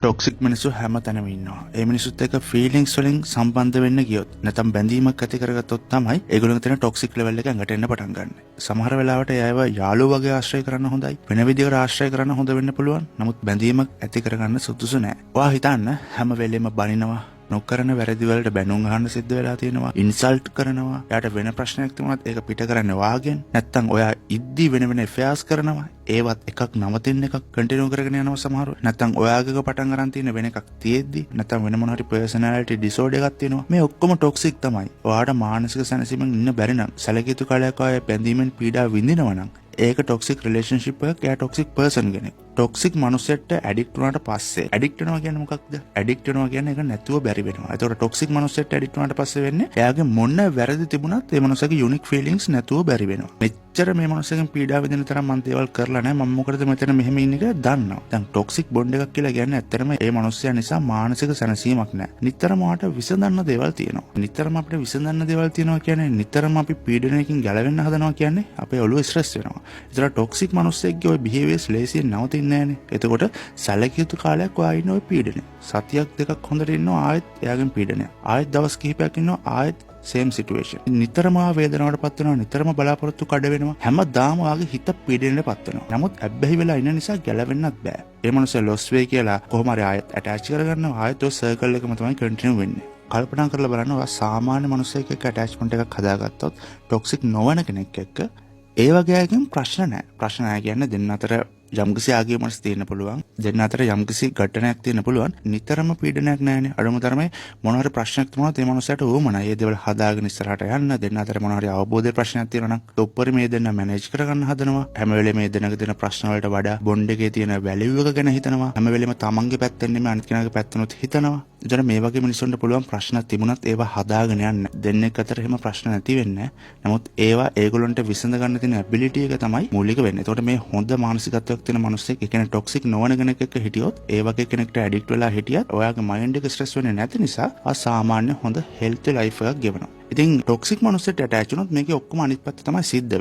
Toxic මිනිස්සු හැම තැනම ඉන්නවා. ඒ මිනිස්සුත් එක්ක ෆීලිංගස් වලින් සම්බන්ධ වෙන්න ගියොත් නැත්නම් බැඳීමක් ඇති කරගත්තොත් තමයි ඒගොල්ලන්ගේ තියෙන ටොක්සික් ලෙවල් එක ඇඟට එන්න පටන් ගන්න. සමහර වෙලාවට එයාව යාළුවෝ වගේ ආශ්‍රය කරන්න හොඳයි. වෙන විදිහකට ආශ්‍රය කරන්න හොඳ වෙන්න පුළුවන්. නමුත් බැඳීමක් ඇති කරගන්න සුදුසු නෑ. ඔයා හිතන්න හැම වෙලෙම බනිනවා නොකරන වැරදි වලට බැනුම් අහන්න සිද්ධ වෙලා තියෙනවා, ඉන්සල්ට් කරනවා. එයාට වෙන ප්‍රශ්නයක් තිබුණත් ඒක පිට කරන්න වාගෙන්. නැත්තම් ඔයා ඉද්දි වෙන affairs කරනවා. ඒවත් එකක් නවතින්න එකක් කන්ටිනියු කරගෙන යනවා සමහරව. නැත්තම් ඔයාගේ පටන් අරන් තියෙන වෙන එකක් තියෙද්දි නැත්තම් වෙන මොන හරි පර්සනැලිටි ඩිසෝඩර් එකක් තියෙනවා. මේ ඔක්කොම ටොක්සික් තමයි. ඔයාට මානසික සැනසීමෙන් ඉන්න බැරි නම්, සැලකිය යුතු කාලයක් ආයේ බැඳීමෙන් පීඩා විඳිනවා නම් ඒක ටොක්සික් රිලේෂන්ෂිප් එකක්. එයා ටොක්සික් පර්සන් කෙනෙක්. ටොක්සික් මනුස්සයෙක්ට ඇඩික්ට් වුණාට පස්සේ ඇඩික්ට් වෙනවා කියන්නේ මොකක්ද? ඇඩික්ට් වෙනවා කියන්නේ ඒක නැතුව බැරි වෙනවා. ඒතකොට ටොක්සික් මනුස්සයෙක්ට ඇඩික්ට් වුණාට පස්සේ වෙන්නේ එයාගේ මොන වැරදි තිබුණත් ඒ මනුස්සයාගේ යුනික් ෆීලිංගස් නැතුව බැරි වෙනවා. මෙච්චර මේ මනුස්සයගෙන් පීඩා විඳින තරම් මම දේවල් කරලා නැහැ. මම මොකටද මෙතන මෙහෙම ඉන්න එක දන්නවා. දැන් ටොක්සික් බොන්ඩ් එකක් කියලා කියන්නේ ඇත්තටම ඒ මනුස්සයා නිසා මානසික සැනසීමක් නැහැ. නිතරම වාට විසඳන්න දේවල් තියෙනවා. නිතරම අපිට විසඳන්න දේවල් තියෙනවා කියන්නේ නිතරම අපි පීඩනයකින් ගැලවෙන්න හදනවා කියන්නේ අපේ ඔළුව ස්ට්‍රෙස් වෙනවා. ඒතර ටොක්සික් මනුස්සයෙක්ගේ ওই බිහේවියර්ස් ලේසියෙන් නවතින්නේ නැහනේ. එතකොට සැලකිය යුතු කාලයක් ඔයා ඉන්න ওই පීඩනේ. සතියක් දෙකක් හොඳට ඉන්නවා ආයෙත් එයාගෙන් පීඩනය. ආයෙත් දවස් කිහිපයක් ඉන්නවා ආයෙත් same situation. නිතරම වේදනාවටපත් වෙනවා, නිතරම බලාපොරොත්තු කඩ වෙනවා. හැමදාම ඔයාගේ හිත පීඩනයටපත් වෙනවා. නමුත් ඇබ්බැහි වෙලා ඉන්න නිසා ගැලවෙන්නත් බෑ. ඒ මනුස්සයා ලොස් වෙයි කියලා කොහොම හරි ආයෙත් ඇටච් කරගන්නවා. ආයෙත් ඔය සර්කල් එකම තමයි කන්ටිනියු වෙන්නේ. කල්පනා කරලා බලන්න ඔයා සාමාන්‍ය මනුස්සයෙක් එක්ක ඇටැච්මන්ට් එකක් හදාගත්තොත් ටොක්සික් නොවන කෙනෙක් එක්ක ඒ වගේ අයකින් ප්‍රශ්න නැහැ. ප්‍රශ්න නැහැ කියන්නේ දෙන්න අතර යම්කිසි ආගියමක් තියෙන්න පුළුවන්. දෙන්න අතර යම්කිසි ගැටණයක් තියෙන්න පුළුවන්. නිතරම පීඩනයක් නැහැනේ. අඩුම තරමේ මොන හරි ප්‍රශ්නයක් තිබුණාත් ඒ මනුස්සයාට ඕමනයි. ඒ දේවල් හදාගෙන ඉස්සරහට යන්න. දෙන්න අතර මොන හරි අවබෝධයේ ප්‍රශ්නයක් තියෙනවා නම් උඩරි මේ දෙන්න මැනේජ් කරගන්න හදනවා. හැම වෙලේම මේ දෙන්නගේ තියෙන ප්‍රශ්න වලට වඩා බොන්ඩ් එකේ තියෙන වැලියු එක ගැන හිතනවා. හැම වෙලේම තමන්ගේ පැත්තෙන් නෙමෙයි අනිත් කෙනාගේ පැත්තනොත් හිතනවා. එතන මේ වගේ මිනිස්සුන්ට පුළුවන් ප්‍රශ්න තිබුණත් ඒවා හදාගෙන යන්න. දෙන්නෙක් අතර එහෙම ප්‍රශ්න නැති වෙන්නේ. නමුත් ඒවා ඒගොල්ලන්ට විසඳ ගන්න තියෙන ඇබිලිටි එක තමයි මූලික වෙන්නේ. ඒකට මේ හොඳ මානසිකත්වයක් තියෙන මිනිස්සෙක්, ඒ කියන්නේ ටොක්සික් නොවන කෙනෙක් එක්ක හිටියොත්, ඒ වගේ කෙනෙක්ට ඇඩික්ට් වෙලා හිටියත් ඔයාගේ මයින්ඩ් එක ස්ට්‍රෙස් වෙන්නේ නැති නිසා අසාමාන්‍ය හොඳ හෙල්ති ලයිෆ් එකක් ගෙවනවා. ඉතින් ටොක්සික් මිනිස්සුන්ට ඇටච් වුණොත් මේකේ ඔක්කොම අනිත් පැත්ත තමයි සිද්ධ